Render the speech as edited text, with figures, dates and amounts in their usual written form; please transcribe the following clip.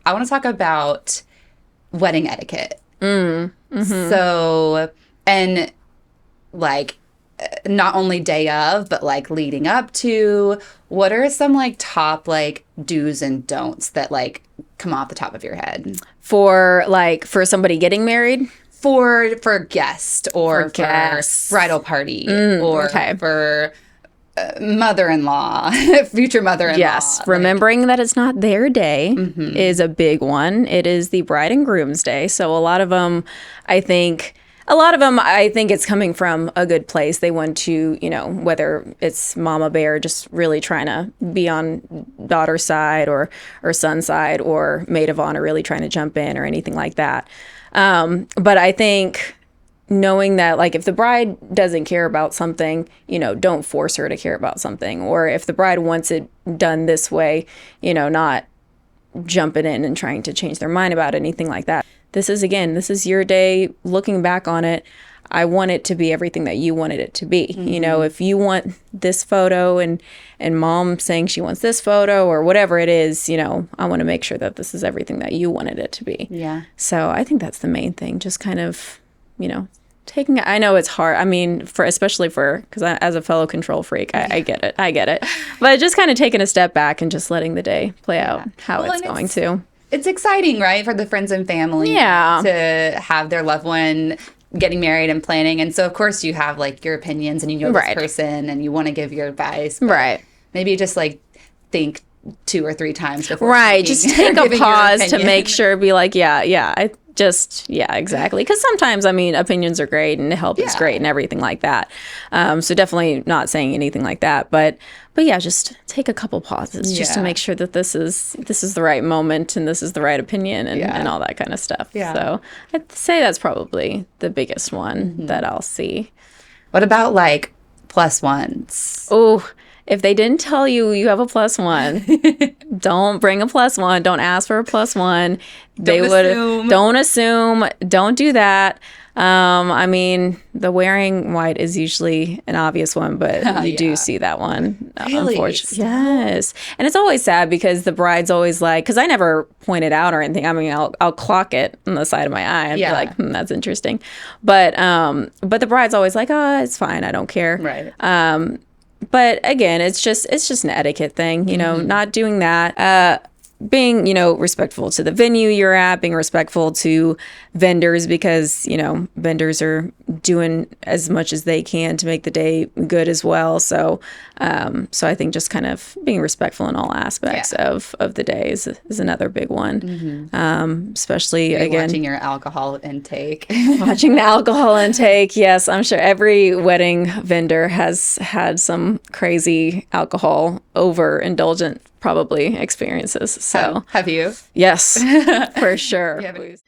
I want to talk about wedding etiquette. Mm-hmm. So, and like not only day of, but like leading up to, what are some like top like do's and don'ts that like come off the top of your head? For somebody getting married? For a guest or for guests. bridal party or okay. for mother-in-law, future mother-in-law. Yes, remembering that it's not their day is a big one. It is the bride and groom's day. So a lot of them, I think it's coming from a good place. They want to, whether it's mama bear just really trying to be on daughter's side or son's side, or maid of honor really trying to jump in or anything like that. But I think knowing that, like, if the bride doesn't care about something, don't force her to care about something. Or if the bride wants it done this way, not jumping in and trying to change their mind about anything like that. This is your day. Looking back on it, I want it to be everything that you wanted it to be. If you want this photo and mom saying she wants this photo or whatever it is, I want to make sure that this is everything that you wanted it to be. Yeah. So I think that's the main thing. Just kind of, taking, I know it's hard. I mean, especially because as a fellow control freak, I get it. But just kind of taking a step back and just letting the day play out how it's going to. It's exciting, right, for the friends and family Yeah. to have their loved one getting married and planning. And so, of course, you have, like, your opinions and this Right. person and you want to give your advice. But Right. maybe just, like, think 2 or 3 times before Right. speaking Just or take a giving your pause to opinion. make sure, be like, exactly. Because sometimes, opinions are great and help is Yeah. great and everything like that. So definitely not saying anything like that. But yeah, just take a couple pauses just to Yeah. make sure that this is the right moment and this is the right opinion and all that kind of stuff. Yeah. So I'd say that's probably the biggest one that I'll see. What about, like, plus ones? Oh, if they didn't tell you you have a plus one, don't bring a plus one. Don't ask for a plus one. Don't assume. Don't do that. The wearing white is usually an obvious one, but you do see that one, Really? unfortunately. Yes. And it's always sad because the bride's always like, because I never point it out or anything. I'll clock it on the side of my eye and be like, that's interesting. But the bride's always like, oh, it's fine. I don't care. Right. But again, it's just an etiquette thing, not doing that. Being, respectful to the venue you're at, being respectful to vendors because, vendors are doing as much as they can to make the day good as well. So I think just kind of being respectful in all aspects of the day is another big one. Especially, again, watching your alcohol intake. Watching the alcohol intake. Yes, I'm sure every wedding vendor has had some crazy alcohol overindulgent probably experiences. So Have you? yes, for sure. You haven't-